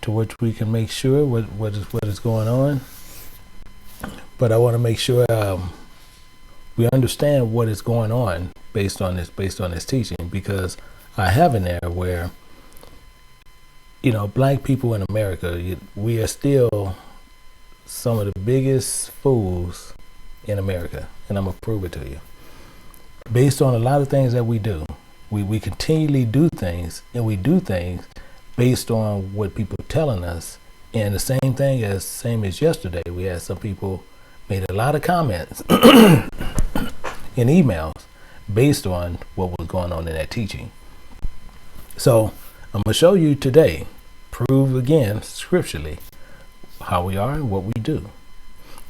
to which we can make sure what is going on. But I want to make sure we understand what is going on based on this teaching, because I have in there where, black people in America, we are still some of the biggest fools in America, and I'm gonna prove it to you. Based on a lot of things that we do, we continually do things, and we do things based on what people are telling us. And the same as yesterday, we had some people made a lot of comments in emails based on what was going on in that teaching. So I'm going to show you today, prove again scripturally how we are and what we do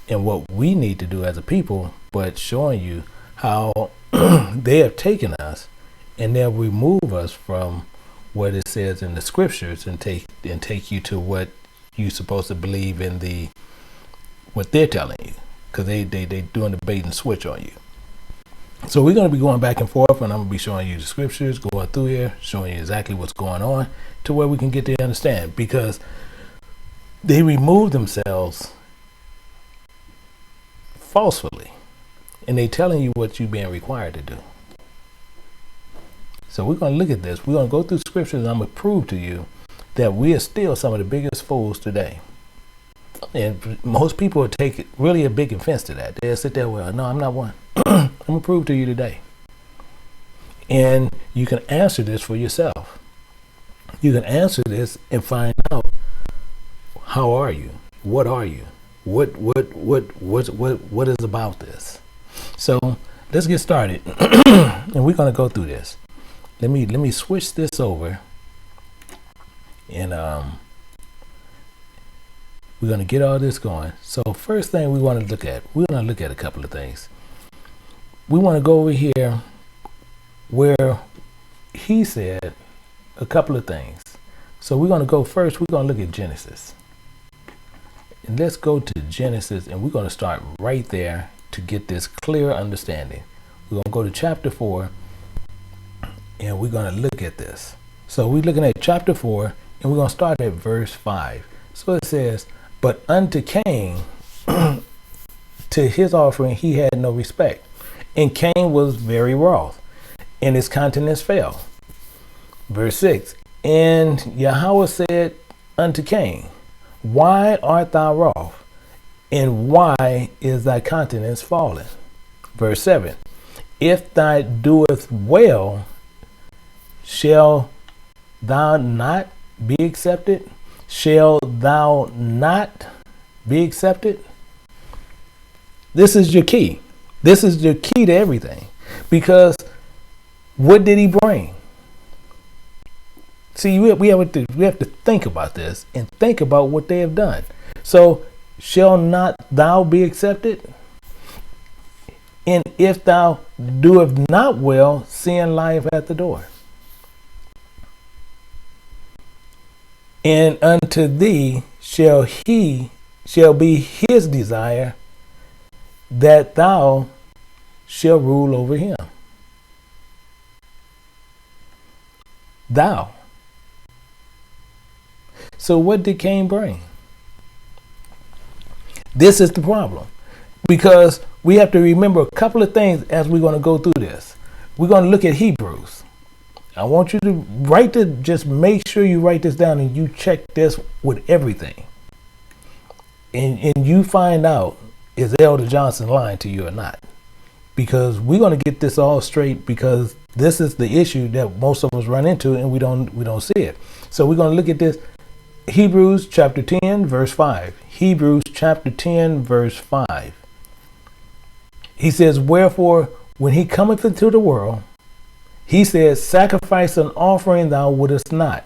and what we need to do as a people, but showing you how they have taken us and they'll remove us from what it says in the scriptures and take you to what you're supposed to believe in what they're telling you, because they doing the bait and switch on you. So we're going to be going back and forth, and I'm going to be showing you the scriptures, going through here, showing you exactly what's going on to where we can get to understand, because they remove themselves falsely, and they telling you what you're being required to do. So we're going to look at this. We're going to go through scriptures, and I'm going to prove to you that we are still some of the biggest fools today. And most people will take really a big offense to that. They'll sit there, well, no, I'm not one. I'm going to prove to you today. And you can answer this for yourself. You can answer this and find out, how are you? What are you? What is about this? So let's get started. And we're going to go through this. Let me switch this over, and we're going to get all this going. So first thing we're going to look at a couple of things. We want to go over here where he said a couple of things. So we're going to go first, we're going to look at Genesis. And let's go to Genesis, and we're going to start right there to get this clear understanding. We're going to go to chapter 4, and we're going to look at this. So we're looking at chapter 4, and we're going to start at verse 5. So it says, but unto Cain, to his offering he had no respect. And Cain was very wroth, and his countenance fell. Verse 6, and Yahweh said unto Cain, why art thou wroth, and why is thy countenance fallen? Verse 7, if thou doest well, shall thou not be accepted? Shall thou not be accepted? This is your key. This is your key to everything. Because what did he bring? See, we have to think about this and think about what they have done. So, shall not thou be accepted? And if thou doest not well, sin lieth at the door. And unto thee shall be his desire, that thou shalt rule over him. Thou. So what did Cain bring? This is the problem. Because we have to remember a couple of things as we're going to go through this. We're going to look at Hebrews. I want you to just make sure you write this down and you check this with everything. And you find out, is Elder Johnson lying to you or not? Because we're going to get this all straight, because this is the issue that most of us run into and we don't see it. So we're going to look at this. Hebrews chapter 10 verse 5. Hebrews chapter 10 verse 5. He says, wherefore when he cometh into the world, he says, sacrifice and offering thou wouldest not,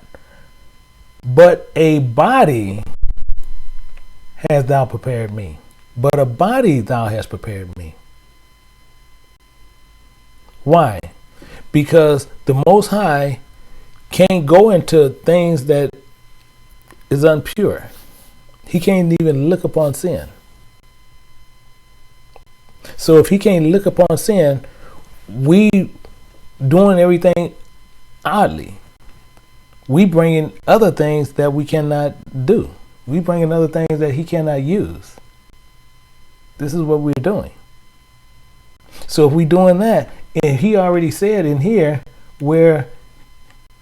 but a body hast thou prepared me. But a body thou hast prepared me. Why? Because the Most High can't go into things that is impure. He can't even look upon sin. So if he can't look upon sin, we doing everything oddly. we bring in other things that we cannot do. We bring in other things that he cannot use. This is what we're doing. So if we're doing that, and he already said in here where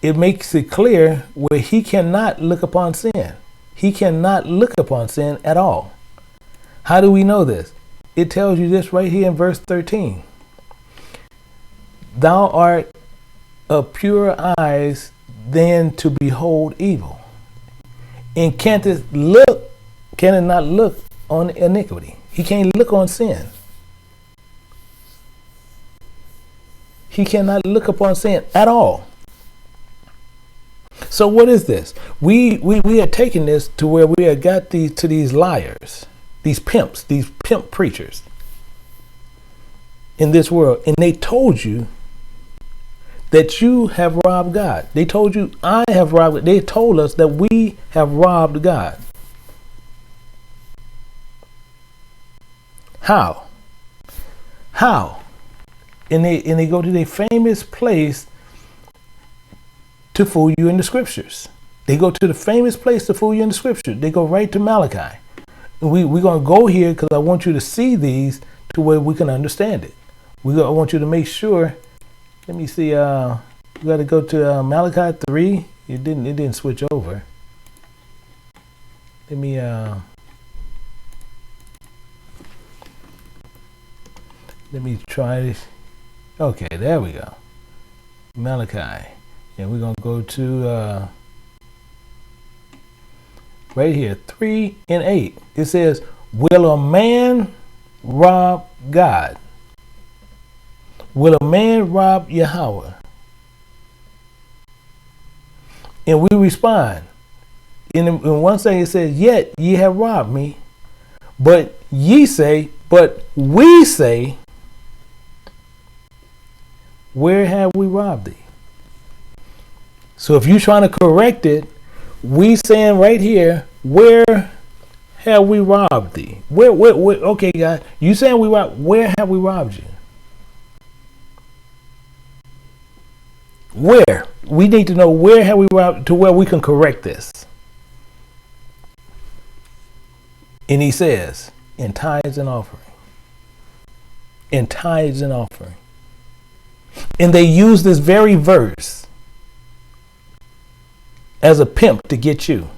it makes it clear where he cannot look upon sin. He cannot look upon sin at all. How do we know this? It tells you this right here in verse 13. Thou art of pure eyes then to behold evil. And cannot look on iniquity. He can't look on sin. He cannot look upon sin at all. So what is this? We are taking this to where we have got these liars, these pimps, these pimp preachers in this world. And they told you that you have robbed God. They told you I have robbed. They told us that we have robbed God. How? And they go to their famous place to fool you in the scriptures. They go to the famous place to fool you in the scriptures. They go right to Malachi. And we're going to go here because I want you to see these to where we can understand it. I want you to make sure. Let me see. We got to go to Malachi 3. It didn't switch over. Let me try this. Okay, there we go. Malachi. And we're going to go to right here, 3 and 8. It says, will a man rob God? Will a man rob Yahweh? And we respond. In one thing it says, yet ye have robbed me. But we say, where have we robbed thee? So if you're trying to correct it, we saying right here, where have we robbed thee? Where okay, God, you saying we robbed, where have we robbed you? Where? We need to know where have we robbed to where we can correct this. And he says, in tithes and offering. In tithes and offering. And they use this very verse as a pimp to get you.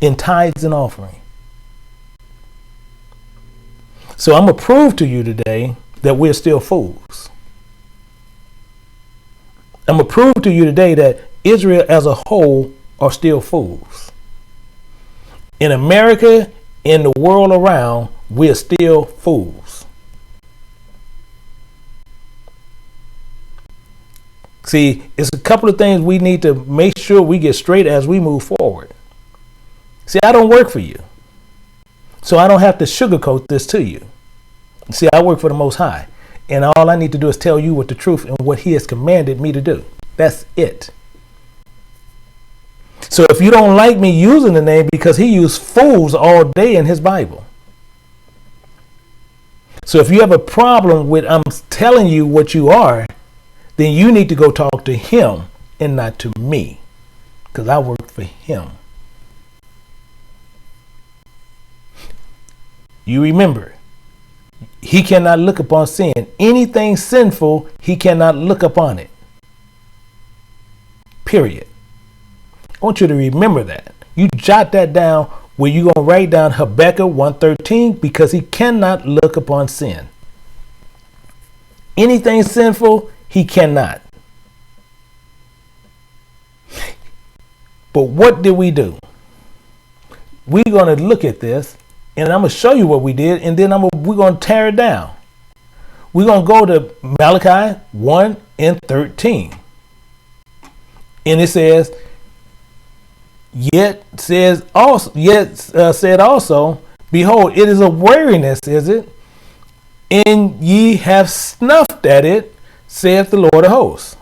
In tithes and offering. So I'm going to prove to you today that we're still fools. I'm going to prove to you today that Israel as a whole are still fools. In America, in the world around, we're still fools. See, it's a couple of things we need to make sure we get straight as we move forward. See, I don't work for you. So I don't have to sugarcoat this to you. See, I work for the Most High. And all I need to do is tell you what the truth and what he has commanded me to do. That's it. So if you don't like me using the name, because he used fools all day in his Bible. So if you have a problem with I'm telling you what you are, then you need to go talk to him and not to me, because I work for him. You remember, he cannot look upon sin. Anything sinful, he cannot look upon it. Period. I want you to remember that. You jot that down where you're going to write down Habakkuk 1:13, because he cannot look upon sin. Anything sinful, he cannot. But what did we do? We're going to look at this, and I'm going to show you what we did, and then we're going to tear it down. We're going to go to Malachi 1:13. And it says, said also, behold, it is a weariness, is it? And ye have snuffed at it, saith the Lord of hosts.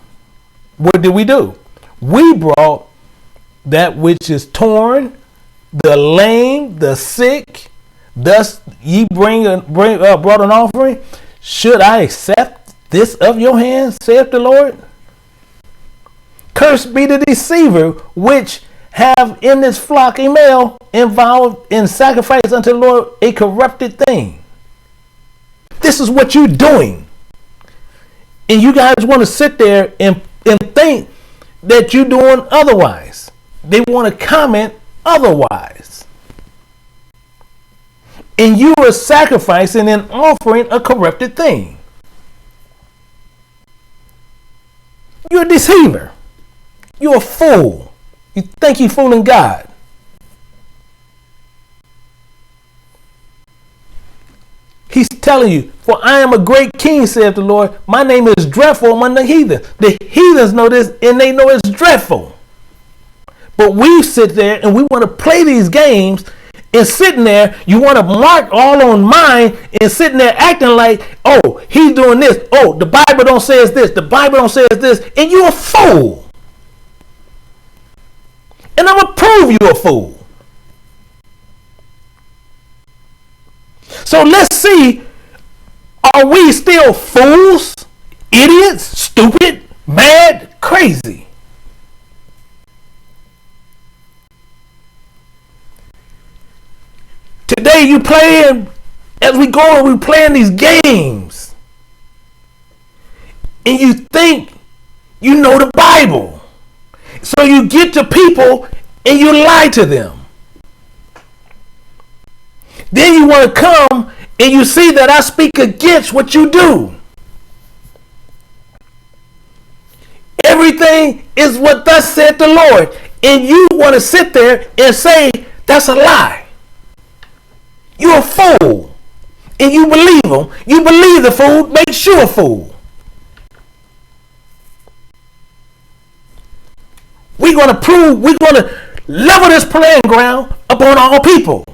What did we do? We brought that which is torn, the lame, the sick. Thus ye brought an offering. Should I accept this of your hands, saith the Lord? Cursed be the deceiver, which have in this flock a male involved in sacrifice unto the Lord a corrupted thing. This is what you're doing. And you guys want to sit there and think that you're doing otherwise. They want to comment otherwise. And you are sacrificing and offering a corrupted thing. You're a deceiver. You're a fool. You think you're fooling God. He's telling you, for I am a great king, saith the Lord. My name is dreadful among the heathen. The heathens know this and they know it's dreadful. But we sit there and we want to play these games, and sitting there, you want to mark all on mine and sitting there acting like, oh, he's doing this. Oh, the Bible don't say it's this. The Bible don't say it's this. And you're a fool. And I'm going to prove you're a fool. So let's see, are we still fools, idiots, stupid, mad, crazy? Today you playing, as we go, we playing these games. And you think you know the Bible. So you get to people and you lie to them. Then you want to come and you see that I speak against what you do. Everything is what thus said the Lord. And you want to sit there and say that's a lie. You're a fool. And you believe him. You believe the fool makes you a fool. We're going to level this playing ground upon all people.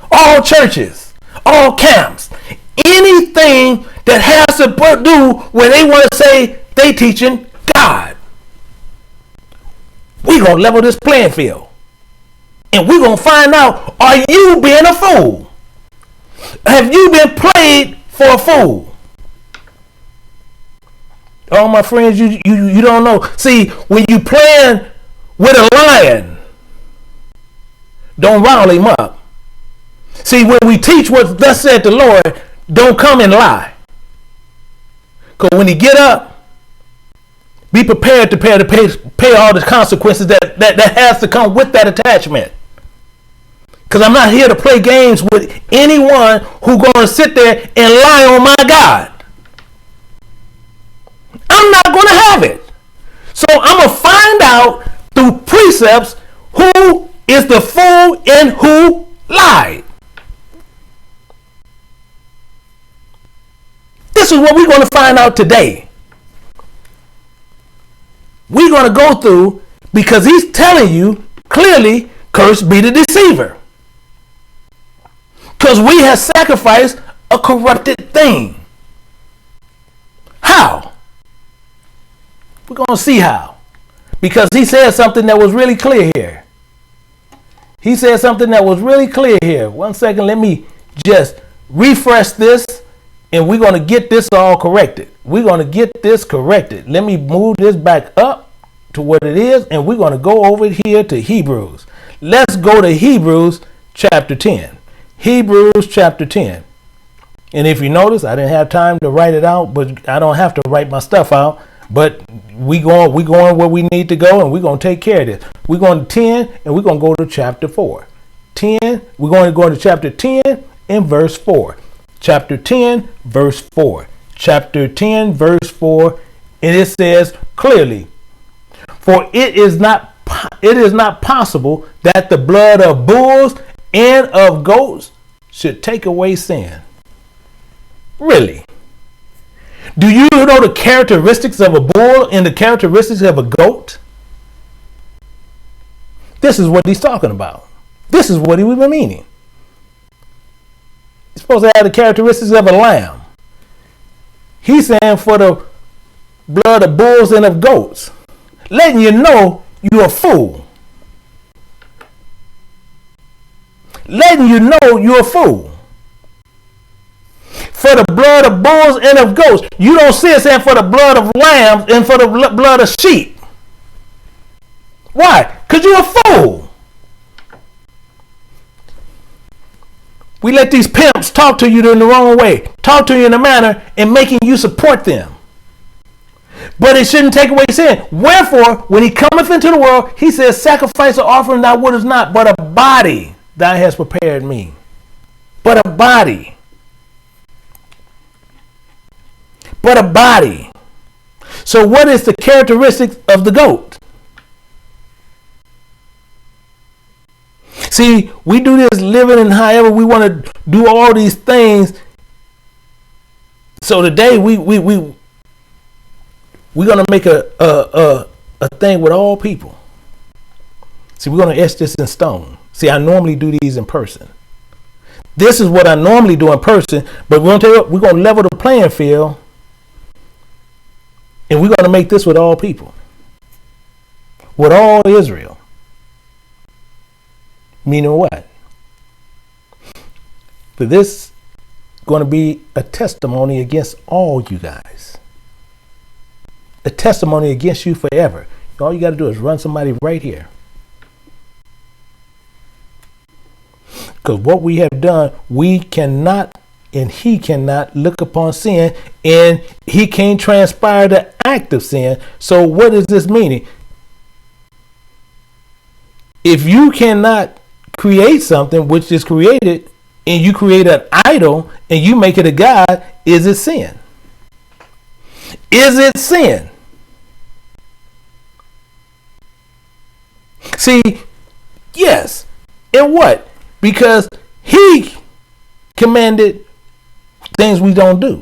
All churches, all camps, anything that has to do where they want to say they teaching God. We're going to level this playing field. And we're going to find out, are you being a fool? Have you been played for a fool? All my friends, you don't know. See, when you playing with a lion, don't rile him up. See, when we teach what thus said the Lord, don't come and lie. Because when he get up, be prepared to pay all the consequences that has to come with that attachment. Because I'm not here to play games with anyone who's going to sit there and lie on my God. I'm not going to have it. So I'm going to find out through precepts who is the fool and who lied. This is what we're going to find out today. We're going to go through, because he's telling you clearly, cursed be the deceiver. Because we have sacrificed a corrupted thing. How? We're going to see how. Because he said something that was really clear here. He said something that was really clear here. 1 second, let me just refresh this. And we're going to get this all corrected. We're going to get this corrected. Let me move this back up to what it is. And we're going to go over here to Hebrews. Let's go to Hebrews chapter 10. Hebrews chapter 10. And if you notice, I didn't have time to write it out, but I don't have to write my stuff out. But we going where we need to go, and we're going to take care of this. We're going to 10, and we're going to go to chapter 4. 10, we're going to go to chapter 10 and verse 4. Chapter 10, verse 4. Chapter 10, verse 4. And it says clearly, for it is not possible that the blood of bulls and of goats should take away sin. Really? Do you know the characteristics of a bull and the characteristics of a goat? This is what he's talking about. This is what he was meaning. He's supposed to have the characteristics of a lamb. He's saying for the blood of bulls and of goats, letting you know you're a fool. Letting you know you're a fool. for the blood of bulls and of goats. You don't see it saying for the blood of lambs and for the blood of sheep. Why? Because you're a fool. We let these pimps talk to you in the wrong way, talk to you in a manner and making you support them. But it shouldn't take away sin. Wherefore, when he cometh into the world, he says, sacrifice or offering thou wouldest not, but a body thou hast prepared me. But a body. But a body. So what is the characteristics of the goat? See, we do this living and however we want to do all these things. So today we're going to make a thing with all people. See, we're going to etch this in stone. See, I normally do these in person. This is what I normally do in person, but we're going to level the playing field, and we're going to make this with all people, with all Israel. Meaning what? For this going to be a testimony against all you guys. A testimony against you forever. All you got to do is run somebody right here. Because what we have done, we cannot and he cannot look upon sin, and he can't transpire the act of sin. So what is this meaning? If you cannot create something which is created, and you create an idol and you make it a god, is it sin? Is it sin? See, yes. And what? Because he commanded things we don't do.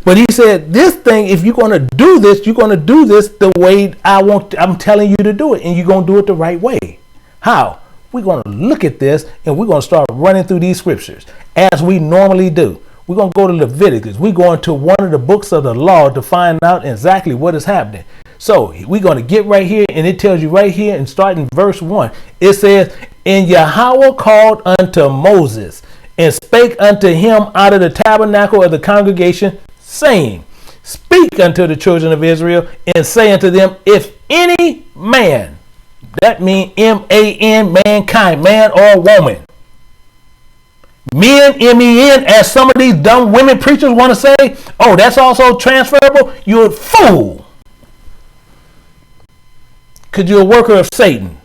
But he said, this thing, if you're going to do this, you're going to do this the way I'm telling you to do it. And you're going to do it the right way. How? We're going to look at this and we're going to start running through these scriptures as we normally do. We're going to go to Leviticus. We're going to one of the books of the law to find out exactly what is happening. So we're going to get right here, and it tells you right here and start in verse 1. It says, and Yahweh called unto Moses and spake unto him out of the tabernacle of the congregation, saying, speak unto the children of Israel and say unto them, if any man, that means M-A-N, mankind, man or woman. Men, M-E-N, as some of these dumb women preachers want to say, oh, that's also transferable. You're a fool. Because you're a worker of Satan.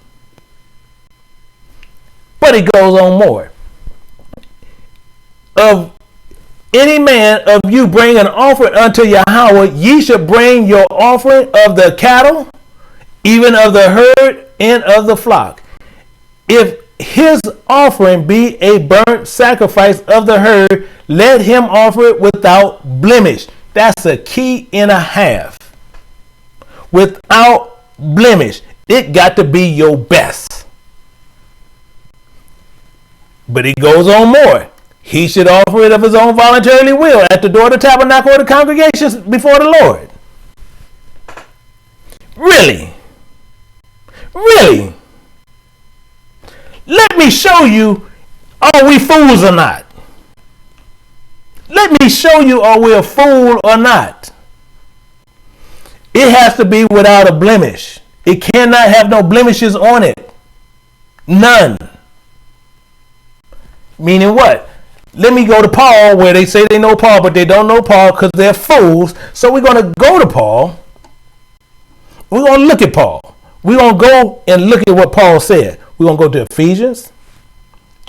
But it goes on more. Of any man of you bring an offering unto Yahweh, ye shall bring your offering of the cattle, even of the herd, and of the flock. If his offering be a burnt sacrifice of the herd, let him offer it without blemish. That's a key and a half. Without blemish. It got to be your best. But it goes on more. He should offer it of his own voluntarily will at the door of the tabernacle of the congregations before the Lord. Really? Really? Let me show you, are we fools or not? Let me show you, are we a fool or not? It has to be without a blemish. It cannot have no blemishes on it. None. Meaning what? Let me go to Paul, where they say they know Paul, but they don't know Paul because they're fools. So we're going to go to Paul. We're going to look at Paul. We're going to go and look at what Paul said. We're going to go to Ephesians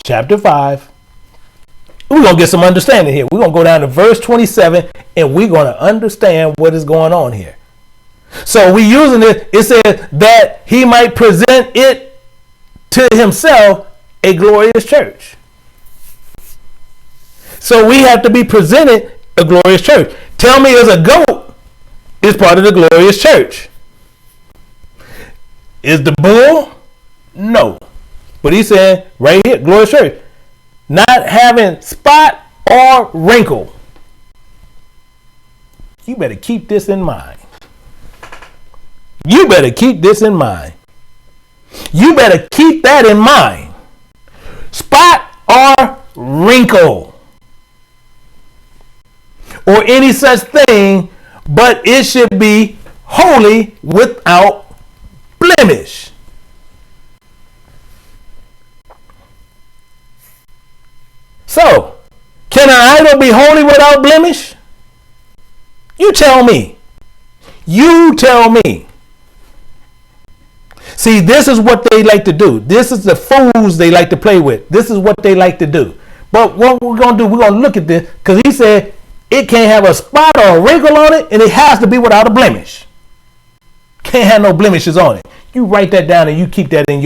chapter 5. We're going to get some understanding here. We're going to go down to verse 27, and we're going to understand what is going on here. So we're using it. It says that he might present it to himself a glorious church. So we have to be presented a glorious church. Tell me, as a goat is part of the glorious church. Is the bull? No. But he said right here, glorious church, not having spot or wrinkle. You better keep this in mind. You better keep this in mind. You better keep that in mind. Spot or wrinkle. or any such thing, but it should be holy without blemish. So, can an idol be holy without blemish? You tell me. You tell me. See, this is what they like to do. This is the fools they like to play with. This is what they like to do. But what we're going to do, we're going to look at this, because he said it can't have a spot or a wrinkle on it, and it has to be without a blemish. Can't have no blemishes on it. You write that down and you keep that in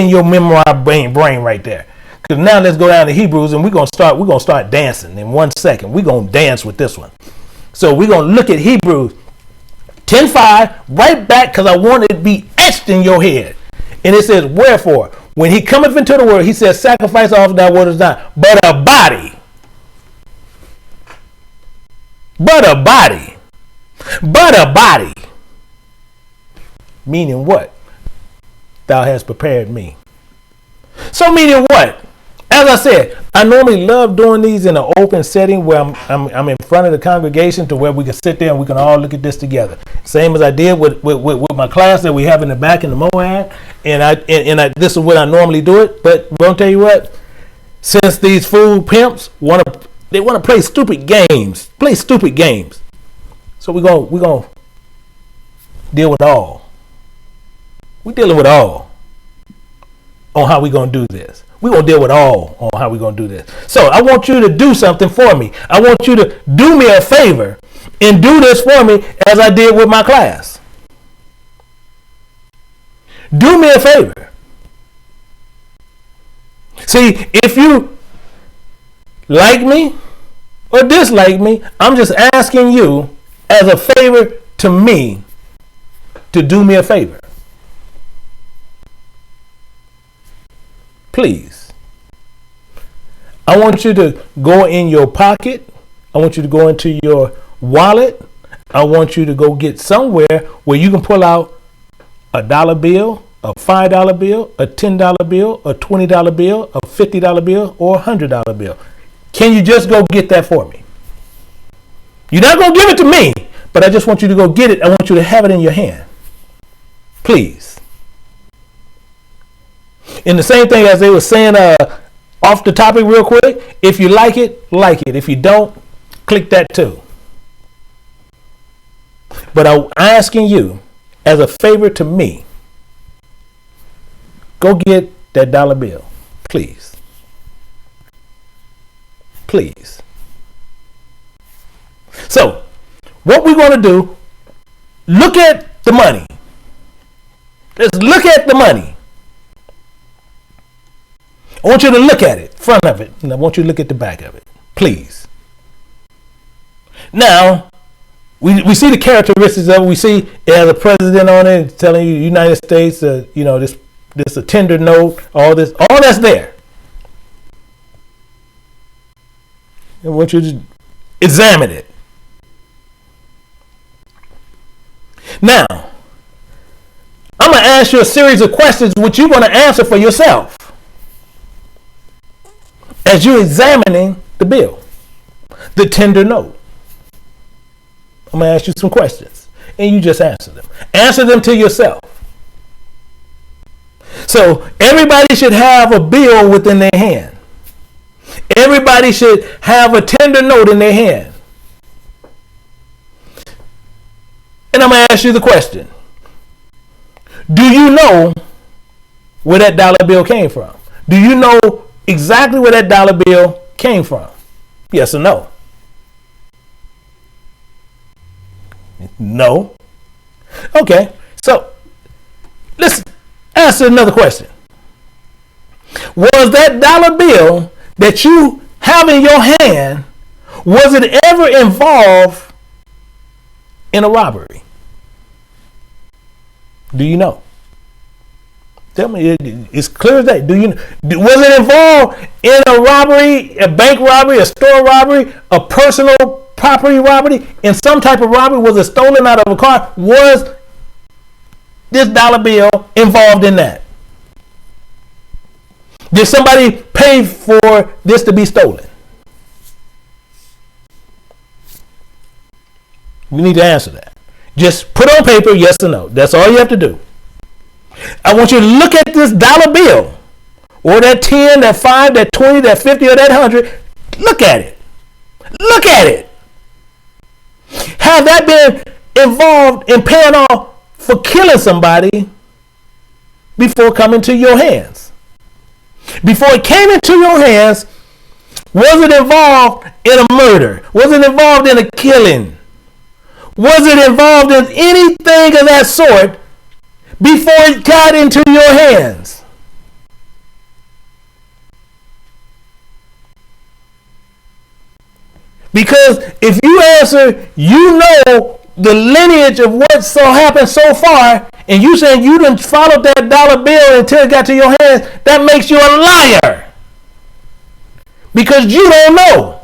your memorized brain right there. Because now let's go down to Hebrews, and we're gonna start dancing in 1 second. We're gonna dance with this one. So we're gonna look at Hebrews 10:5 right back, because I want it to be etched in your head. And it says, wherefore, when he cometh into the world, he says, sacrifice off that what is not, but a body. But a body. But a body. Meaning what? Thou hast prepared me. So meaning what? As I said, I normally love doing these in an open setting where I'm in front of the congregation, to where we can sit there and we can all look at this together. Same as I did with my class that we have in the back in the Moab. And this is what I normally do it. But I'm gonna tell you what, since these fool pimps want to play stupid games, So we're gonna deal with all. We're dealing with all on how we're gonna do this. We're going to deal with all on how we're going to do this. So I want you to do something for me. I want you to do me a favor and do this for me as I did with my class. Do me a favor. See, if you like me or dislike me, I'm just asking you as a favor to me to do me a favor. Please. I want you to go in your pocket. I want you to go into your wallet. I want you to go get somewhere where you can pull out $1 bill, a $5 bill, a $10 bill, a $20 bill, a $50 bill, or a $100 bill. Can you just go get that for me? You're not going to give it to me, but I just want you to go get it. I want you to have it in your hand. Please. And the same thing as they were saying off the topic real quick, if you like it, like it. If you don't, click that too. But I'm asking you, as a favor to me, go get that $1 bill. Please. Please. So, what we're going to do, look at the money. Let's look at the money. I want you to look at it, front of it, and I want you to look at the back of it, please. Now, we see the characteristics of it. We see it has a president on it telling you United States, this a tender note, all that's there. I want you to examine it. Now, I'm going to ask you a series of questions which you're going to answer for yourself as you're examining the bill, the tender note. I'm going to ask you some questions, and you just answer them. Answer them to yourself. So everybody should have a bill within their hand. Everybody should have a tender note in their hand. And I'm going to ask you the question. Do you know where that $1 bill came from? Do you know exactly where that $1 bill came from? Yes or no? No. Okay, so let's answer another question. Was that $1 bill that you have in your hand, was it ever involved in a robbery? Do you know? Tell me, it's clear as that. Was it involved in a robbery, a bank robbery, a store robbery, a personal property robbery, in some type of robbery? Was it stolen out of a car? Was this $1 bill involved in that? Did somebody pay for this to be stolen? You need to answer that. Just put on paper, yes or no. That's all you have to do. I want you to look at this dollar bill, or that 10, that 5, that 20, that 50, or that 100. Look at it. Look at it. Have that been involved in paying off for killing somebody before coming to your hands? Before it came into your hands, was it involved in a murder? Was it involved in a killing? Was it involved in anything of that sort before it got into your hands? Because if you answer, you know the lineage of what so happened so far, and you saying you didn't follow that dollar bill until it got to your hands, that makes you a liar. Because you don't know.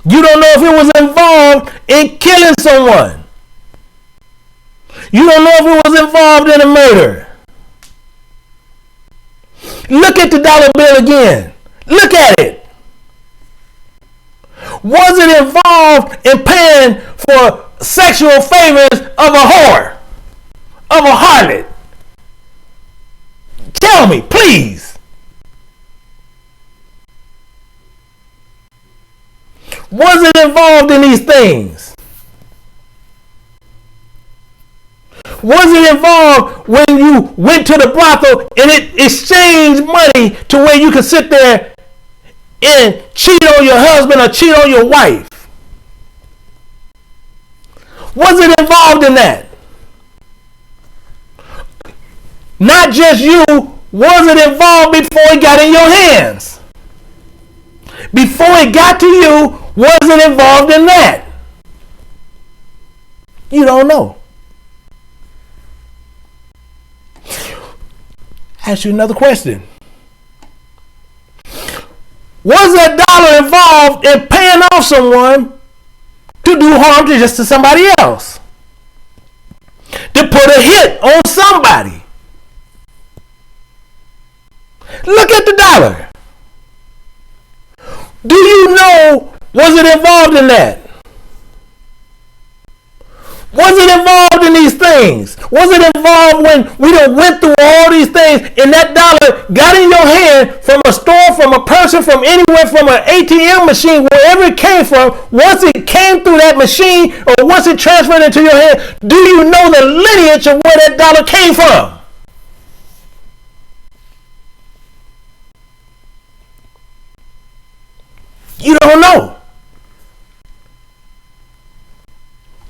You don't know if it was involved in killing someone. You don't know if it was involved in a murder. Look at the dollar bill again. Look at it. Was it involved in paying for sexual favors of a whore? Of a harlot? Tell me, please. Was it involved in these things? Was it involved when you went to the brothel and it exchanged money to where you could sit there and cheat on your husband or cheat on your wife? Was it involved in that? Not just you, was it involved before it got in your hands? Before it got to you, was it involved in that? You don't know. Ask you another question. Was that dollar involved in paying off someone to do harm to somebody else? To put a hit on somebody? Look at the dollar. Do you know, was it involved in that? Was it involved in these things? Was it involved when we done went through all these things and that dollar got in your hand from a store, from a person, from anywhere, from an ATM machine, wherever it came from? Once it came through that machine or once it transferred into your hand, do you know the lineage of where that dollar came from? You don't know.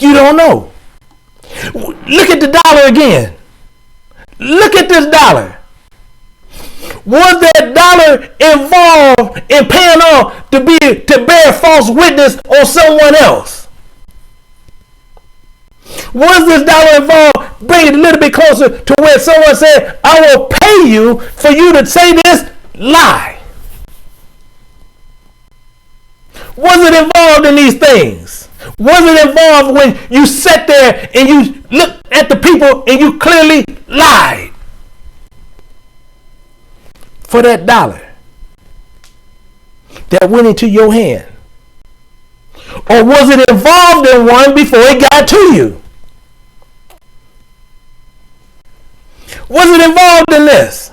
You don't know. Look at the dollar again. Look at this dollar. Was that dollar involved in paying off to bear false witness on someone else? Was this dollar involved, bring it a little bit closer to where someone said, I will pay you for you to say this lie? Was it involved in these things? Was it involved when you sat there and you looked at the people and you clearly lied for that dollar that went into your hand? Or was it involved in one before it got to you? Was it involved in this?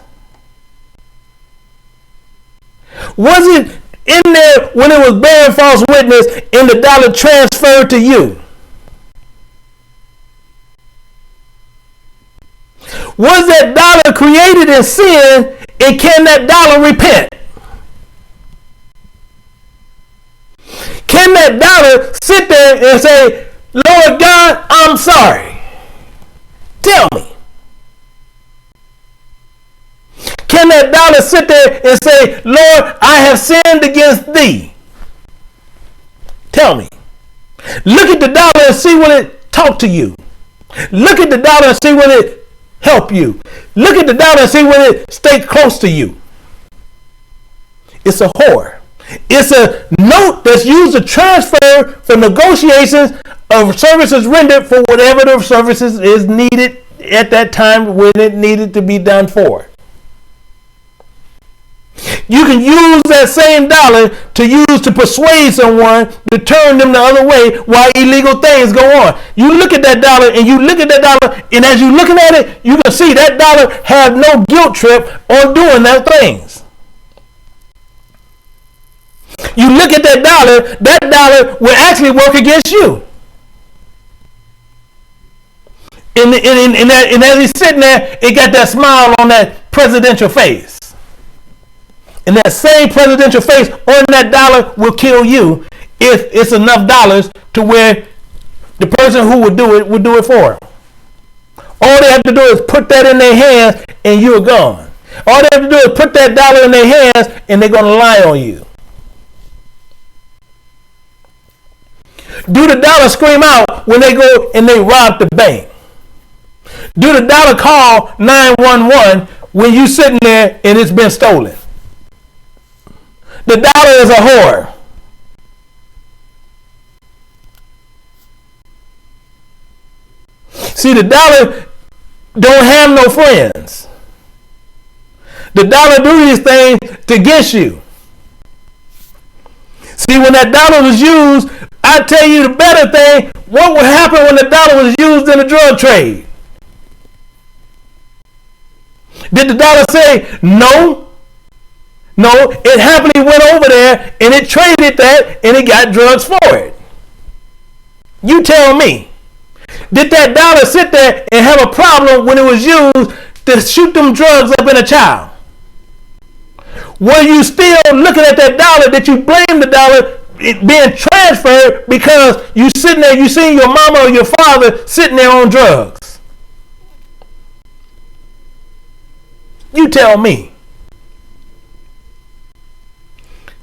Was it in there when it was bearing false witness and the dollar transferred to you? Was that dollar created in sin, and can that dollar repent? Can that dollar sit there and say, Lord God, I'm sorry? Tell me. Can that dollar sit there and say, Lord, I have sinned against thee? Tell me. Look at the dollar and see when it talk to you. Look at the dollar and see when it help you. Look at the dollar and see when it stay close to you. It's a whore. It's a note that's used to transfer for negotiations of services rendered for whatever the services is needed at that time when it needed to be done for. You can use that same dollar to persuade someone to turn them the other way while illegal things go on. You look at that dollar and you look at that dollar, and as you're looking at it, you can see that dollar have no guilt trip on doing those things. You look at that dollar will actually work against you. And as he's sitting there, it got that smile on that presidential face. And that same presidential face on that dollar will kill you if it's enough dollars to where the person who would do it for him. All they have to do is put that in their hands and you're gone. All they have to do is put that dollar in their hands and they're going to lie on you. Do the dollar scream out when they go and they rob the bank? Do the dollar call 911 when you sitting there and it's been stolen? The dollar is a whore. See, the dollar don't have no friends. The dollar do these things to get you. See, when that dollar was used, I tell you the better thing, what would happen when the dollar was used in the drug trade? Did the dollar say no? No, it happily went over there and it traded that and it got drugs for it. You tell me. Did that dollar sit there and have a problem when it was used to shoot them drugs up in a child? Were you still looking at that dollar that you blame the dollar being transferred because you sitting there, you see your mama or your father sitting there on drugs? You tell me.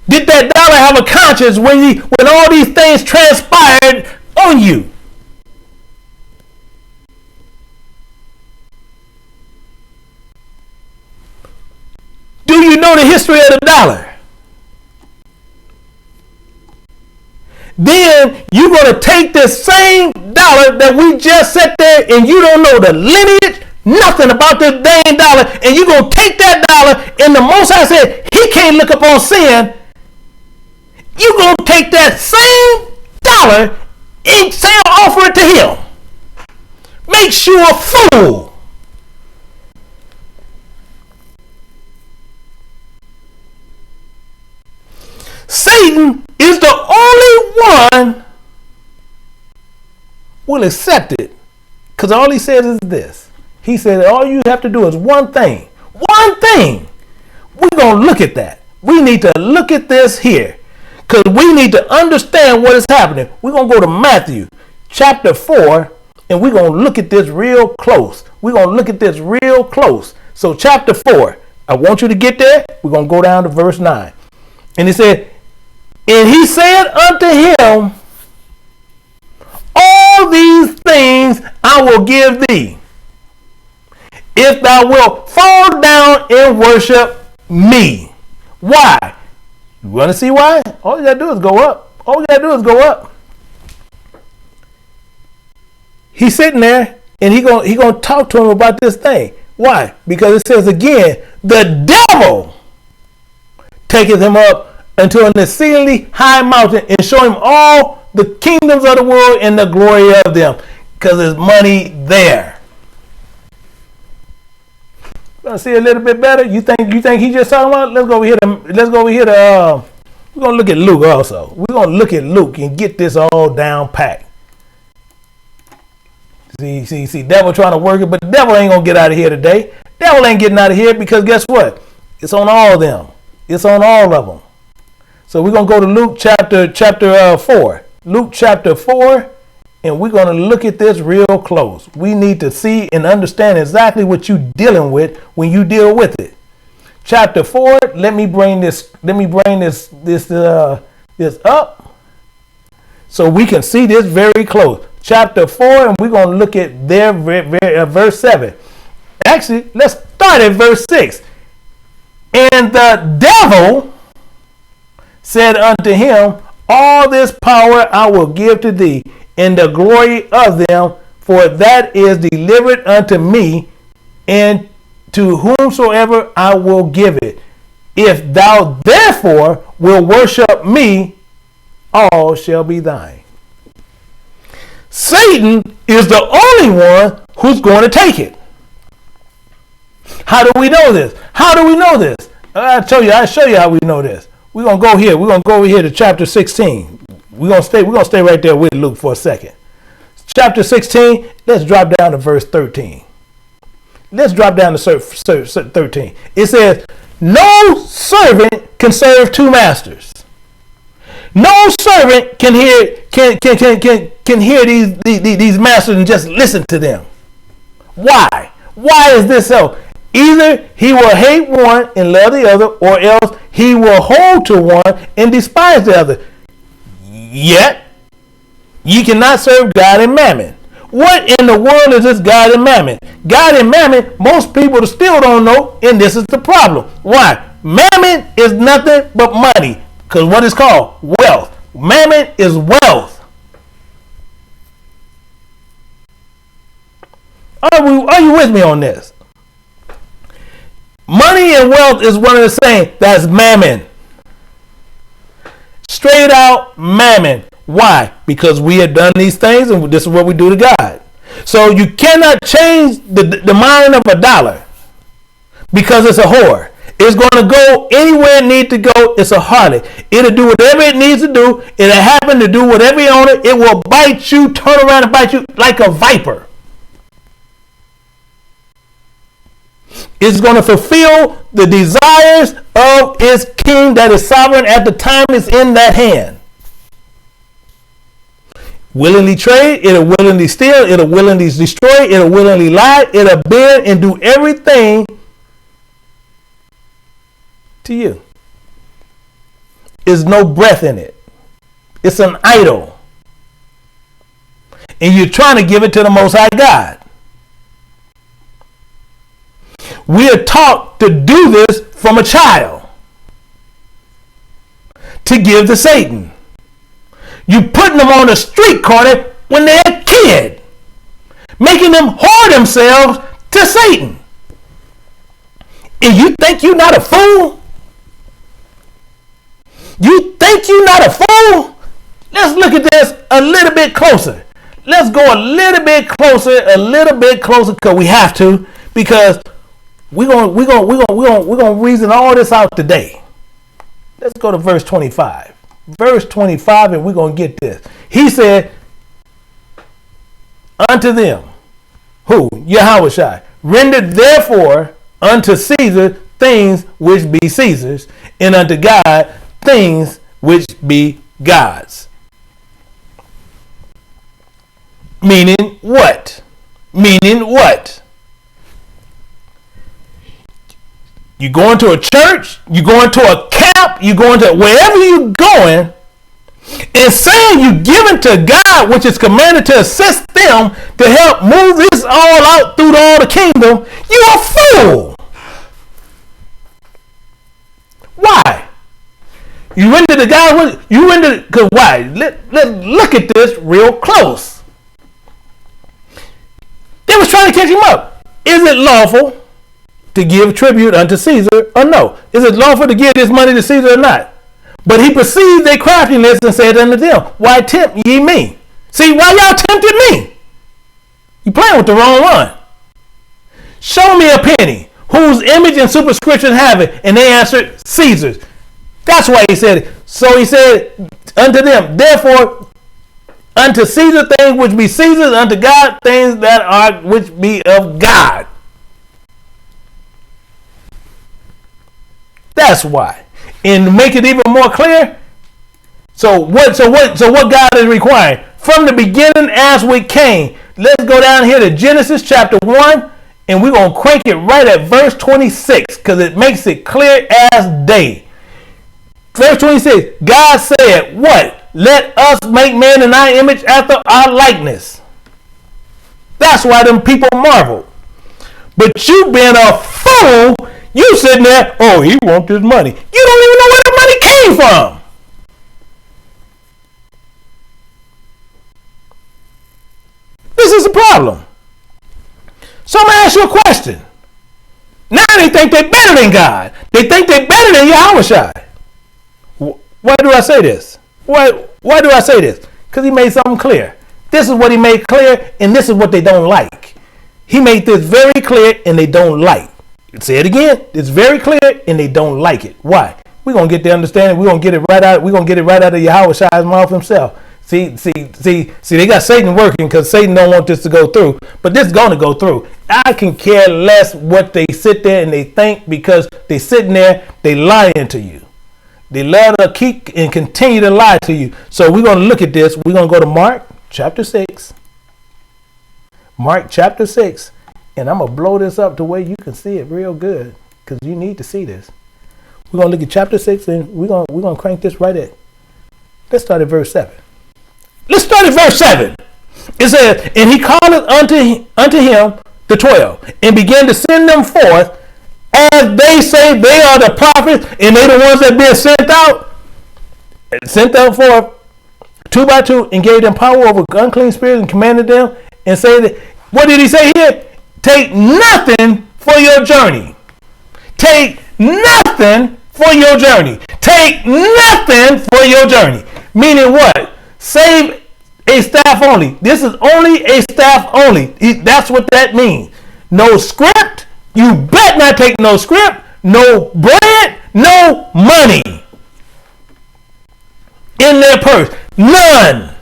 Did that dollar have a conscience when all these things transpired on you? Do you know the history of the dollar? Then you're going to take this same dollar that we just sat there and you don't know the lineage, nothing about this dang dollar, and you're going to take that dollar and the Most High said he can't look upon sin. You're going to take that same dollar and say offer it to him. Makes you a fool. Satan is the only one will accept it. Because all he says is this. He said all you have to do is one thing. One thing. We're going to look at that. We need to look at this here. Because we need to understand what is happening. We're going to go to Matthew chapter 4. And we're going to look at this real close. We're going to look at this real close. So chapter 4. I want you to get there. We're going to go down to verse 9. And he said, and he said unto him, all these things I will give thee, if thou wilt fall down and worship me. Why? You want to see why? All you got to do is go up. All you got to do is go up. He's sitting there and he's going to talk to him about this thing. Why? Because it says again, the devil taketh him up unto an exceedingly high mountain and show him all the kingdoms of the world and the glory of them, because there's money there. Gonna see a little bit better? You think he's just talking about? Let's go over here to we're gonna look at Luke also. We're gonna look at Luke and get this all down packed. See, devil trying to work it, but the devil ain't gonna get out of here today. Devil ain't getting out of here because guess what? It's on all of them. It's on all of them. So we're going to go to Luke chapter 4. Luke chapter 4, and we're going to look at this real close. We need to see and understand exactly what you're dealing with when you deal with it. Chapter 4, let me bring this up so we can see this very close. Chapter 4, and we're going to look at their verse 7. Actually, let's start at verse 6. And the devil said unto him, all this power I will give to thee, and the glory of them, for that is delivered unto me, and to whomsoever I will give it. If thou therefore will worship me, all shall be thine. Satan is the only one who's going to take it. How do we know this? How do we know this? I'll show you how we know this. We're gonna go here. We're gonna go over here to chapter 16. We're gonna stay right there with Luke for a second. Chapter 16, let's drop down to verse 13. Let's drop down to 13. It says, no servant can serve two masters. No servant can hear these masters and just listen to them. Why? Why is this so? Either he will hate one and love the other, or else he will hold to one and despise the other. Yet, ye cannot serve God and mammon. What in the world is this God and mammon? God and mammon, most people still don't know, and this is the problem. Why? Mammon is nothing but money, because what is called wealth. Mammon is wealth. Are you with me on this? Money and wealth is one of the same. That's mammon. Straight out mammon. Why? Because we have done these things and this is what we do to God. So you cannot change the mind of a dollar because it's a whore. It's going to go anywhere it needs to go. It's a harlot. It'll do whatever it needs to do. It'll happen to do whatever you own it. It will bite you, turn around and bite you like a viper. It's going to fulfill the desires of its king that is sovereign at the time it's in that hand. Willingly trade, it'll willingly steal, it'll willingly destroy, it'll willingly lie, it'll bend and do everything to you. There's no breath in it. It's an idol. And you're trying to give it to the Most High God. We are taught to do this from a child. To give to Satan. You putting them on a street corner when they're a kid. Making them whore themselves to Satan. And you think you're not a fool? You think you're not a fool? Let's look at this a little bit closer. Let's go a little bit closer, because we have to, because we're gonna reason all this out today. Let's go to verse 25. Verse 25, and we're gonna get this. He said, unto them, who? Yahushua, render therefore unto Caesar things which be Caesar's, and unto God things which be God's. Meaning what? Meaning what? You going to a church, you going to a camp, you going to wherever you going, and saying you giving to God, which is commanded to assist them to help move this all out through all the kingdom, you're a fool. Why? You render to God, you render, because why? Let's look at this real close. They was trying to catch him up. Is it lawful to give tribute unto Caesar or no? Is it lawful to give this money to Caesar or not? But he perceived their craftiness and said unto them, why tempt ye me? See, why y'all tempted me? You playing with the wrong one. Show me a penny whose image and superscription have it. And they answered, Caesar's. That's why he said it. So he said unto them, therefore, unto Caesar things which be Caesar's, unto God things that are which be of God. That's why. And to make it even more clear, so what God is requiring from the beginning as we came. Let's go down here to Genesis chapter 1, and we're going to crank it right at verse 26, because it makes it clear as day. Verse 26, God said, what? Let us make man in our image after our likeness. That's why them people marveled. But you being a fool, you sitting there, oh, he wants this money. You don't even know where the money came from. This is a problem. So I'm going to ask you a question. Now they think they're better than God. They think they're better than Yahushua. Why do I say this? Why do I say this? Because he made something clear. This is what he made clear, and this is what they don't like. He made this very clear, and they don't like. Say it again. It's very clear, and they don't like it. Why? We're gonna get the understanding. We're gonna get it right out. We're gonna get it right out of Yahushua's mouth himself. See, they got Satan working because Satan don't want this to go through. But this is going to go through. I can care less what they sit there and they think, because they sitting there, they lying to you. They love to keep and continue to lie to you. So we're going to look at this. We're going to go to Mark chapter 6. Mark chapter 6. And I'm going to blow this up to where you can see it real good, because you need to see this. We're going to look at chapter 6, and we're going to crank this right at. Let's start at verse 7. Let's start at verse 7. It says, and he calleth unto him the 12, and began to send them forth, as they say they are the prophets, and they the ones that been sent out forth 2 by 2, and gave them power over unclean spirits, and commanded them, and say that, what did he say here? Take nothing for your journey. Take nothing for your journey. Take nothing for your journey. Meaning what? Save a staff only. This is only a staff only. That's what that means. No script. You bet not take no script. No bread. No money in their purse. None.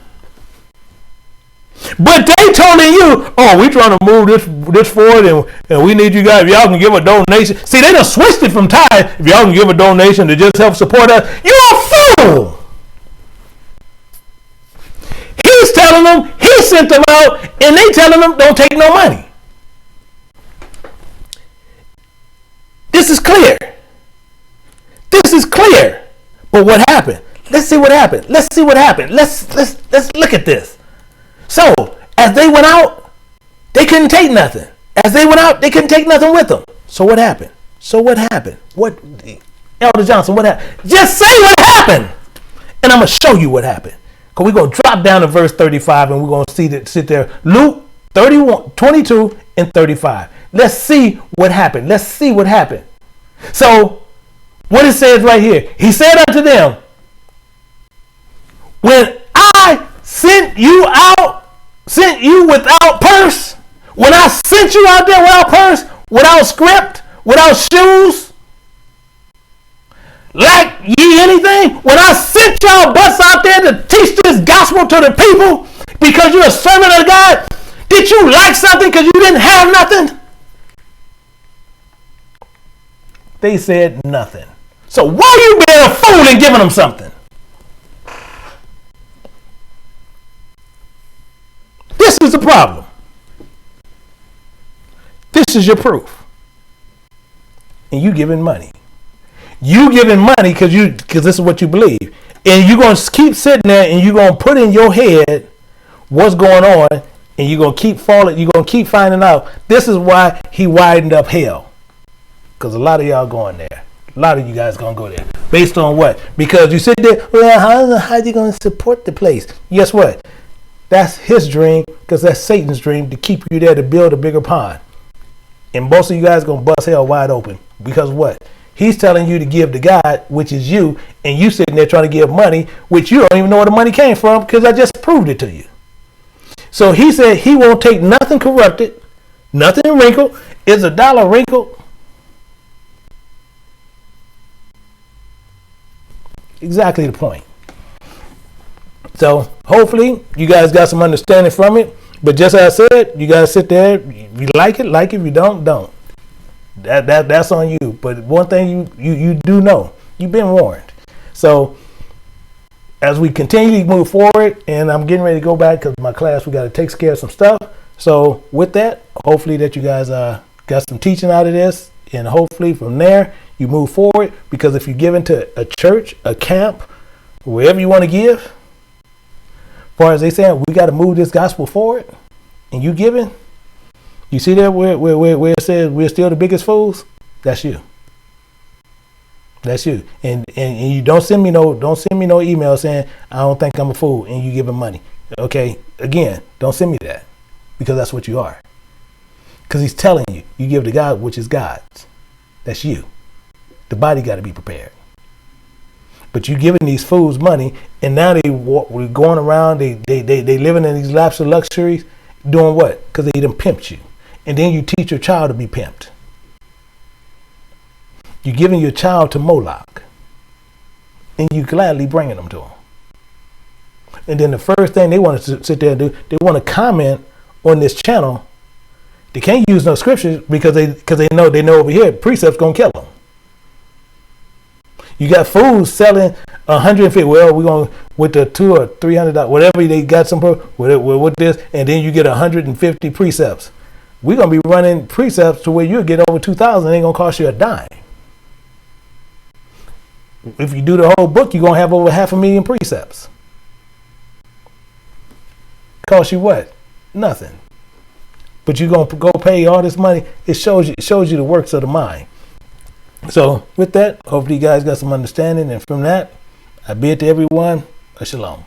But they telling you, oh, we trying to move this forward, and we need you guys. If y'all can give a donation. See, they done switched it from tithe. If y'all can give a donation to just help support us, you're a fool. He's telling them, he sent them out, and they telling them don't take no money. This is clear. This is clear. But what happened? Let's see what happened. Let's see what happened. Let's look at this. So, as they went out, they couldn't take nothing. As they went out, they couldn't take nothing with them. So what happened? What, Elder Johnson, what happened? Just say what happened. And I'm going to show you what happened. Because we're going to drop down to verse 35, and we're going to see that sit there. Luke 22 and 35. Let's see what happened. Let's see what happened. So, what it says right here. He said unto them, when I sent you without purse, when I sent you out there without purse, without script, without shoes, lack ye anything? When I sent y'all butts out there to teach this gospel to the people because you're a servant of God, did you lack something because you didn't have nothing? They said nothing. So why are you being a fool and giving them something? This is the problem. This is your proof. And you giving money. You giving money because this is what you believe. And you're going to keep sitting there, and you're going to put in your head what's going on, and you're going to keep falling. You're going to keep finding out. This is why he widened up hell. Because a lot of y'all going there. A lot of you guys going to go there. Based on what? Because you sit there, well, how are you going to support the place? Guess what? That's his dream, because that's Satan's dream, to keep you there to build a bigger pond. And most of you guys going to bust hell wide open. Because what? He's telling you to give to God, which is you, and you sitting there trying to give money, which you don't even know where the money came from, because I just proved it to you. So he said he won't take nothing corrupted, nothing wrinkled. Is $1 wrinkled? Exactly the point. So hopefully you guys got some understanding from it. But just as I said, you guys sit there. If you like it, like it. If you don't, don't. That's on you. But one thing you do know, you've been warned. So as we continue to move forward, and I'm getting ready to go back because my class, we got to take care of some stuff. So with that, hopefully that you guys got some teaching out of this, and hopefully from there you move forward. Because if you give into a church, a camp, wherever you want to give, as far as they saying, we got to move this gospel forward, and you giving, you see there where it says we're still the biggest fools. That's you. That's you. And you don't send me no email saying I don't think I'm a fool and you giving money. Okay, again, don't send me that, because that's what you are. Because he's telling you, you give to God, which is God's. That's you. The body got to be prepared. But you giving these fools money, and now we're going around, they living in these laps of luxuries, doing what? Because they done pimped you. And then you teach your child to be pimped. You're giving your child to Moloch, and you gladly bringing them to him. And then the first thing they want to sit there and do, they want to comment on this channel. They can't use no scriptures because they know over here Precept's gonna kill them. You got fools selling 150. Well, we're going with the $200 or $300, whatever they got some with this, and then you get 150 precepts. We're gonna be running precepts to where you'll get over 2,000. It ain't gonna cost you a dime. If you do the whole book, you're gonna have over 500,000 precepts. Cost you what? Nothing. But you're gonna go pay all this money. It shows you the works of the mind. So with that, hopefully you guys got some understanding, and from that, I bid to everyone a shalom.